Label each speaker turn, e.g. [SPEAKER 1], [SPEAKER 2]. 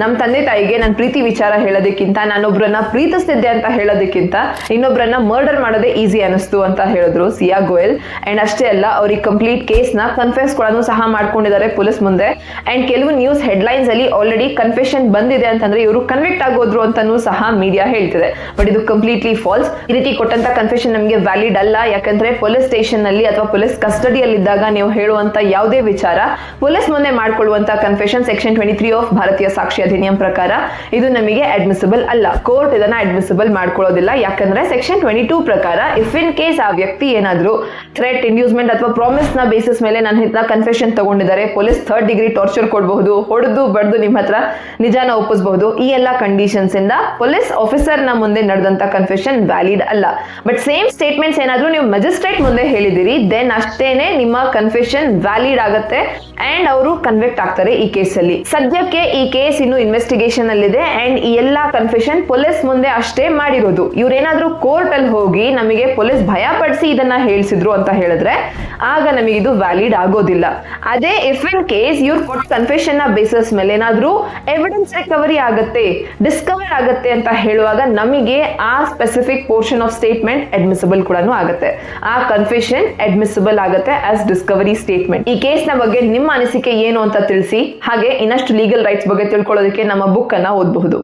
[SPEAKER 1] ನಮ್ಮ ತಂದೆ ತಾಯಿಗೆ ನನ್ನ ಪ್ರೀತಿ ವಿಚಾರ ಹೇಳೋದಕ್ಕಿಂತ ನಾನೊಬ್ರನ್ನ ಪ್ರೀತಿಸ್ತಿದ್ದೆ ಅಂತ ಹೇಳೋದಕ್ಕಿಂತ ಇನ್ನೊಬ್ರನ್ನ ಮರ್ಡರ್ ಮಾಡೋದೇ ಈಸಿ ಅನಿಸ್ತು ಅಂತ ಹೇಳಿದ್ರು ಸಿಯಾ ಗೋಯಲ್. ಅಂಡ್ ಅಷ್ಟೇ ಅಲ್ಲ, ಅವ್ರಿಗೆ ಕಂಪ್ಲೀಟ್ ಕೇಸ್ನ ಕನ್ಫೆಸ್ ಕೂಡ ಸಹ ಮಾಡ್ಕೊಂಡಿದ್ದಾರೆ ಪೊಲೀಸ್ ಮುಂದೆ. ಅಂಡ್ ಕೆಲವು ನ್ಯೂಸ್ ಹೆಡ್ಲೈನ್ಸ್ ಅಲ್ಲಿ ಆಲ್ರೆಡಿ ಕನ್ಫೆಷನ್ ಬಂದಿದೆ ಅಂತಂದ್ರೆ ಇವರು ಕನ್ವಿಕ್ಟ್ ಆಗೋದ್ರು ಅಂತಾನೂ ಸಹ ಮೀಡಿಯಾ ಹೇಳ್ತಿದೆ. ಬಟ್ ಇದು ಕಂಪ್ಲೀಟ್ಲಿ ಫಾಲ್ಸ್. ಈ ರೀತಿ ಕೊಟ್ಟಂತ ಕನ್ಫೆಷನ್ ನಮಗೆ ವ್ಯಾಲಿಡ್ ಅಲ್ಲ. ಯಾಕಂದ್ರೆ ಪೊಲೀಸ್ ಸ್ಟೇಷನ್ ನಲ್ಲಿ ಅಥವಾ ಪೊಲೀಸ್ ಕಸ್ಟಡಿಯಲ್ಲಿದ್ದಾಗ ನೀವು ಹೇಳುವಂತ ಯಾವುದೇ ವಿಚಾರ ಪೊಲೀಸ್ ಮುಂದೆ ಮಾಡ್ಕೊಳ್ಳುವಂತ ಕನ್ಫೆಷನ್ ಸೆಕ್ಷನ್ 23 ಆಫ್ ಭಾರತೀಯ ಸಾಕ್ಷಿ ಅಧಿನಿಯಂ ಪ್ರಕಾರ ಇದು ನಮಗೆ ಅಡ್ಮಿಸಿಬಲ್ ಅಲ್ಲ. ಕೋರ್ಟ್ ಇದನ್ನ ಅಡ್ಮಿಸಿಬಲ್ ಮಾಡ್ಕೊಳ್ಳೋದಿಲ್ಲ. ಯಾಕಂದ್ರೆ ಸೆಕ್ಷನ್ 22 ಪ್ರಕಾರ ಇಫ್ ಇನ್ ಕೇಸ್ ಆ ವ್ಯಕ್ತಿ ಏನಾದ್ರೂ ಥ್ರೆಟ್, ಇಂಡ್ಯೂಸ್ಮೆಂಟ್ ಅಥವಾ ಪ್ರಾಮಿಸ್ ನ ಬೇಸಿಸ್ ಮೇಲೆ ನನ್ನ ಕನ್ಫೆಷನ್ ತಗೊಂಡಿದ್ದಾರೆ, ಪೊಲೀಸ್ 3rd ಡಿಗ್ರಿ ಟಾರ್ಚರ್ ಕೊಡಬಹುದು, ಹೊಡೆದು ಬಡ್ದು ನಿಮ್ಮ ಹತ್ರ ನಿಜಾನ ಒಪ್ಪಿಸಬಹುದು. ಈ ಎಲ್ಲ ಕಂಡೀಷನ್ಸ್ ಇಂದ ಪೊಲೀಸ್ ಆಫೀಸರ್ ನ ಮುಂದೆ ನಡೆದಂತ ಕನ್ಫೆಷನ್ ವ್ಯಾಲಿಡ್ ಅಲ್ಲ. ಬಟ್ ಸೇಮ್ ಸ್ಟೇಟ್ಮೆಂಟ್ಸ್ ಏನಾದ್ರೂ ನೀವು ಮ್ಯಾಜಿಸ್ಟ್ರೇಟ್ ಮುಂದೆ ಹೇಳಿದಿರಿ, ದೆನ್ ಅಷ್ಟೇನೆ ನಿಮ್ಮ ಕನ್ಫೆಷನ್ ವ್ಯಾಲಿಡ್ ಆಗುತ್ತೆ ಅಂಡ್ ಅವರು ಕನ್ವಿಕ್ಟ್ ಆಗ್ತಾರೆ ಈ ಕೇಸಲ್ಲಿ. ಸದ್ಯಕ್ಕೆ ಈ ಕೇಸ್ ಇನ್ನು ಇನ್ವೆಸ್ಟಿಗೇಷನ್ ಅಲ್ಲಿದೆ ಅಂಡ್ ಈ ಎಲ್ಲಾ ಕನ್ಫೆಷನ್ ಪೊಲೀಸ್ ಮುಂದೆ ಅಷ್ಟೇ ಮಾಡಿರೋದು. ಇವ್ರೇನಾದ್ರೂ ಕೋರ್ಟ್ ಅಲ್ಲಿ ಹೋಗಿ ನಮಗೆ ಪೊಲೀಸ್ ಭಯ ಪಡಿಸಿ ಇದನ್ನ ಹೇಳಿಸಿದ್ರು ಅಂತ ಹೇಳಿದ್ರೆ ಆಗ ನಮಗೆ ಇದು ವ್ಯಾಲಿಡ್ ಆಗೋದಿಲ್ಲ. ಅದೇ ಇಫ್ ಇನ್ ಕೇಸ್ ಇವ್ರು ಕೊಟ್ಟ ಕನ್ಫೆಷನ್ ನ ಬೇಸಿಸ್ ಮೇಲೆ ಏನಾದ್ರೂ ಎವಿಡೆನ್ಸ್ ರಿಕವರಿ ಆಗುತ್ತೆ, ಡಿಸ್ಕವರ್ ಆಗುತ್ತೆ ಅಂತ ಹೇಳುವಾಗ ನಮಗೆ ಆ specific portion of statement admissible ಕೂಡ ಆಗುತ್ತೆ. ಆ ಕನ್ಫೆಷನ್ ಅಡ್ಮಿಸಿಬಲ್ ಆಗುತ್ತೆ ಆಸ್ ಡಿಸ್ಕವರಿ ಸ್ಟೇಟ್ಮೆಂಟ್. ಈ ಕೇಸ್ ನ ಬಗ್ಗೆ ನಿಮ್ಮ ಅನಿಸಿಕೆ ಏನು ಅಂತ ತಿಳಿಸಿ. ಹಾಗೆ ಇನ್ನಷ್ಟು ಲೀಗಲ್ ರೈಟ್ಸ್ ಬಗ್ಗೆ ತಿಳ್ಕೊಳ್ಳೋದಕ್ಕೆ ನಮ್ಮ ಬುಕ್ ಅನ್ನ ಓದಬಹುದು.